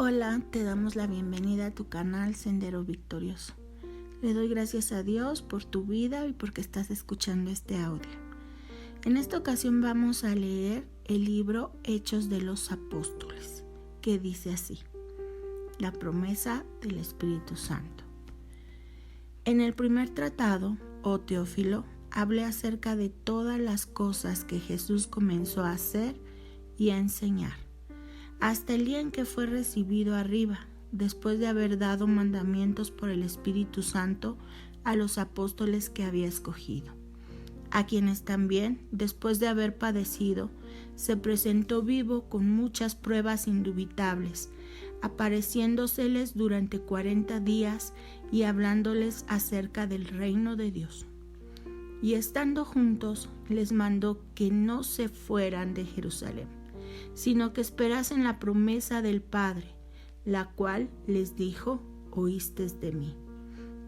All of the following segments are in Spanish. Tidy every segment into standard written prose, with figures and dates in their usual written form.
Hola, te damos la bienvenida a tu canal Sendero Victorioso. Le doy gracias a Dios por tu vida y porque estás escuchando este audio. En esta ocasión vamos a leer el libro Hechos de los Apóstoles, que dice así: la promesa del Espíritu Santo. En el primer tratado, oh Teófilo, hablé acerca de todas las cosas que Jesús comenzó a hacer y a enseñar, hasta el día en que fue recibido arriba, después de haber dado mandamientos por el Espíritu Santo a los apóstoles que había escogido, a quienes también, después de haber padecido, se presentó vivo con muchas pruebas indubitables, apareciéndoseles durante 40 días y hablándoles acerca del reino de Dios. Y estando juntos, les mandó que no se fueran de Jerusalén, sino que esperasen la promesa del Padre, la cual les dijo: oístes de mí.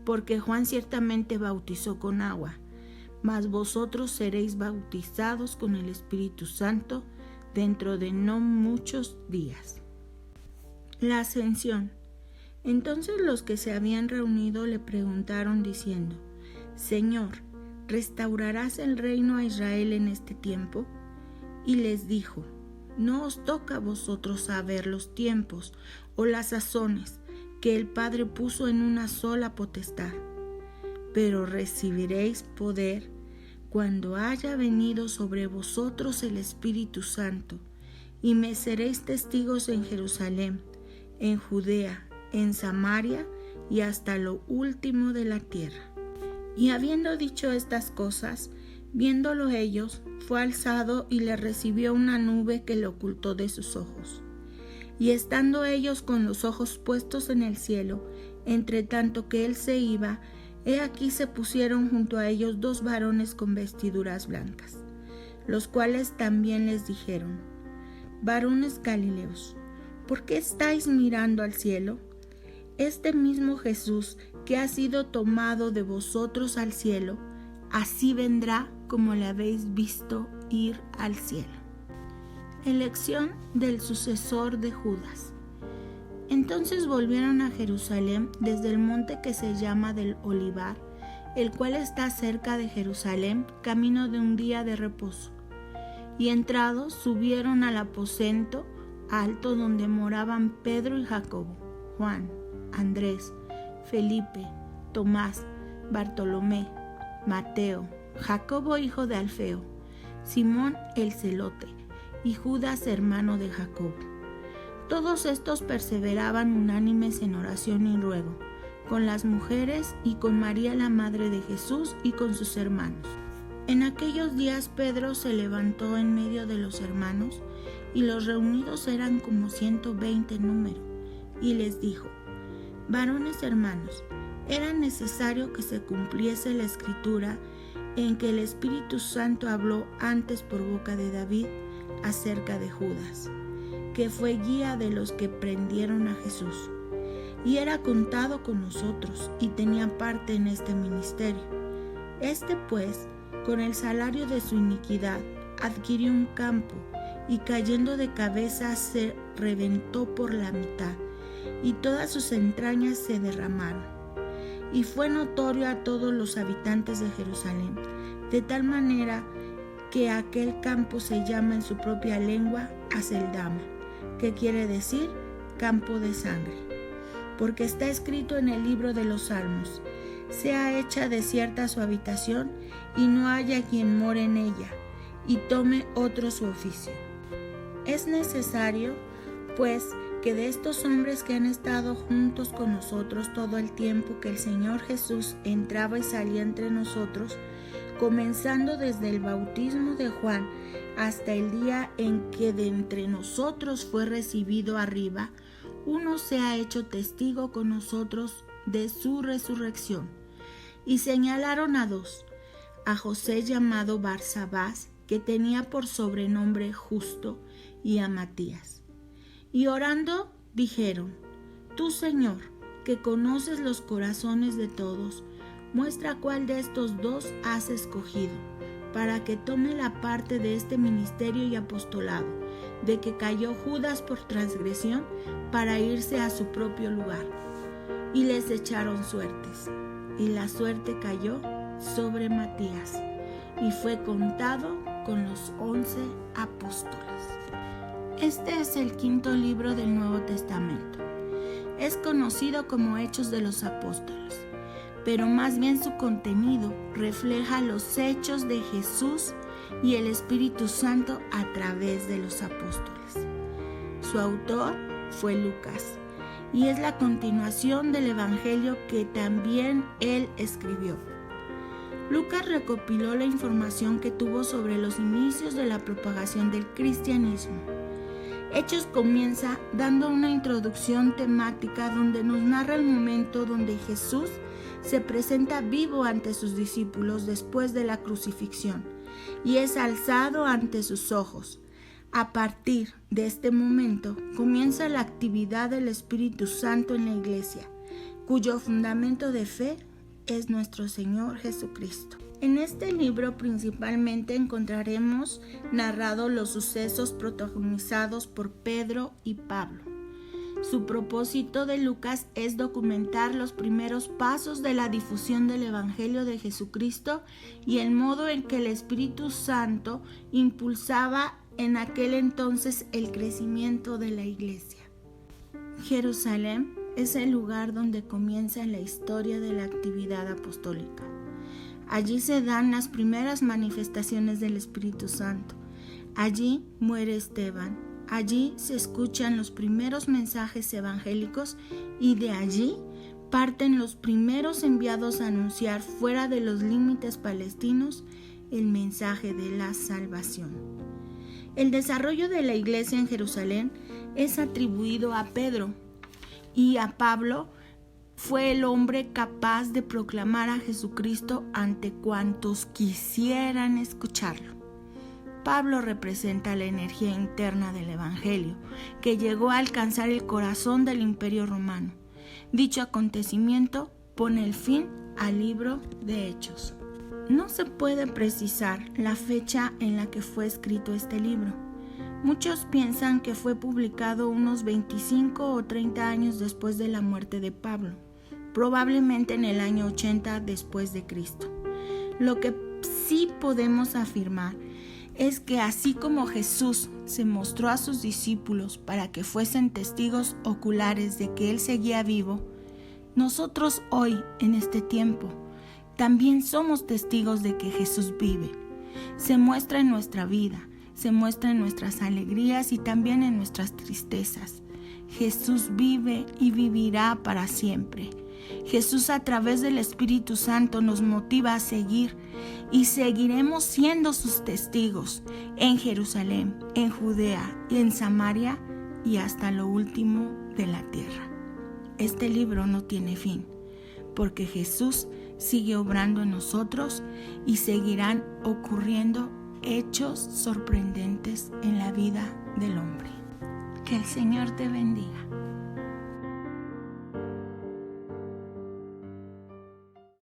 Porque Juan ciertamente bautizó con agua, mas vosotros seréis bautizados con el Espíritu Santo dentro de no muchos días. La ascensión. Entonces los que se habían reunido le preguntaron diciendo: Señor, ¿restaurarás el reino a Israel en este tiempo? Y les dijo: no os toca a vosotros saber los tiempos o las sazones que el Padre puso en una sola potestad, pero recibiréis poder cuando haya venido sobre vosotros el Espíritu Santo, y me seréis testigos en Jerusalén, en Judea, en Samaria y hasta lo último de la tierra. Y habiendo dicho estas cosas, viéndolo ellos, fue alzado y le recibió una nube que le ocultó de sus ojos. Y estando ellos con los ojos puestos en el cielo, entre tanto que él se iba, he aquí se pusieron junto a ellos 2 varones con vestiduras blancas, los cuales también les dijeron: varones Galileos, ¿por qué estáis mirando al cielo? Este mismo Jesús que ha sido tomado de vosotros al cielo, así vendrá como le habéis visto ir al cielo. Elección del sucesor de Judas. Entonces volvieron a Jerusalén desde el monte que se llama del Olivar, el cual está cerca de Jerusalén, camino de un día de reposo. Y entrados subieron al aposento alto donde moraban Pedro y Jacobo, Juan, Andrés, Felipe, Tomás, Bartolomé, Mateo, Jacobo hijo de Alfeo, Simón el celote y Judas hermano de Jacobo. Todos estos perseveraban unánimes en oración y ruego, con las mujeres y con María la madre de Jesús y con sus hermanos. En aquellos días Pedro se levantó en medio de los hermanos, y los reunidos eran como 120 en número, y les dijo: varones hermanos, era necesario que se cumpliese la escritura en que el Espíritu Santo habló antes por boca de David acerca de Judas, que fue guía de los que prendieron a Jesús, y era contado con nosotros y tenía parte en este ministerio. Este pues, con el salario de su iniquidad, adquirió un campo, y cayendo de cabeza se reventó por la mitad, y todas sus entrañas se derramaron. Y fue notorio a todos los habitantes de Jerusalén, de tal manera que aquel campo se llama en su propia lengua Aceldama, que quiere decir campo de sangre. Porque está escrito en el libro de los Salmos: sea hecha desierta su habitación, y no haya quien more en ella, y tome otro su oficio. Es necesario, pues, que de estos hombres que han estado juntos con nosotros todo el tiempo que el Señor Jesús entraba y salía entre nosotros, comenzando desde el bautismo de Juan hasta el día en que de entre nosotros fue recibido arriba, uno se ha hecho testigo con nosotros de su resurrección. Y señalaron a 2, a José llamado Barsabás, que tenía por sobrenombre Justo, y a Matías. Y orando dijeron: tú, Señor, que conoces los corazones de todos, muestra cuál de estos 2 has escogido, para que tome la parte de este ministerio y apostolado, de que cayó Judas por transgresión para irse a su propio lugar. Y les echaron suertes, y la suerte cayó sobre Matías, y fue contado con los 11 apóstoles. Este es el quinto libro del Nuevo Testamento. Es conocido como Hechos de los Apóstoles, pero más bien su contenido refleja los hechos de Jesús y el Espíritu Santo a través de los apóstoles. Su autor fue Lucas, y es la continuación del Evangelio que también él escribió. Lucas recopiló la información que tuvo sobre los inicios de la propagación del cristianismo. Hechos comienza dando una introducción temática donde nos narra el momento donde Jesús se presenta vivo ante sus discípulos después de la crucifixión y es alzado ante sus ojos. A partir de este momento comienza la actividad del Espíritu Santo en la Iglesia, cuyo fundamento de fe es nuestro Señor Jesucristo. En este libro principalmente encontraremos narrados los sucesos protagonizados por Pedro y Pablo. Su propósito de Lucas es documentar los primeros pasos de la difusión del Evangelio de Jesucristo y el modo en que el Espíritu Santo impulsaba en aquel entonces el crecimiento de la Iglesia. Jerusalén es el lugar donde comienza la historia de la actividad apostólica. Allí se dan las primeras manifestaciones del Espíritu Santo. Allí muere Esteban. Allí se escuchan los primeros mensajes evangélicos y de allí parten los primeros enviados a anunciar fuera de los límites palestinos el mensaje de la salvación. El desarrollo de la iglesia en Jerusalén es atribuido a Pedro, y a Pablo fue el hombre capaz de proclamar a Jesucristo ante cuantos quisieran escucharlo. Pablo representa la energía interna del Evangelio, que llegó a alcanzar el corazón del Imperio Romano. Dicho acontecimiento pone el fin al libro de Hechos. No se puede precisar la fecha en la que fue escrito este libro. Muchos piensan que fue publicado unos 25 o 30 años después de la muerte de Pablo, probablemente en el año 80 después de Cristo. Lo que sí podemos afirmar es que así como Jesús se mostró a sus discípulos para que fuesen testigos oculares de que Él seguía vivo, nosotros hoy, en este tiempo, también somos testigos de que Jesús vive. Se muestra en nuestra vida, se muestra en nuestras alegrías y también en nuestras tristezas. Jesús vive y vivirá para siempre. Jesús a través del Espíritu Santo nos motiva a seguir y seguiremos siendo sus testigos en Jerusalén, en Judea y en Samaria y hasta lo último de la tierra. Este libro no tiene fin, porque Jesús sigue obrando en nosotros y seguirán ocurriendo hechos sorprendentes en la vida del hombre. Que el Señor te bendiga.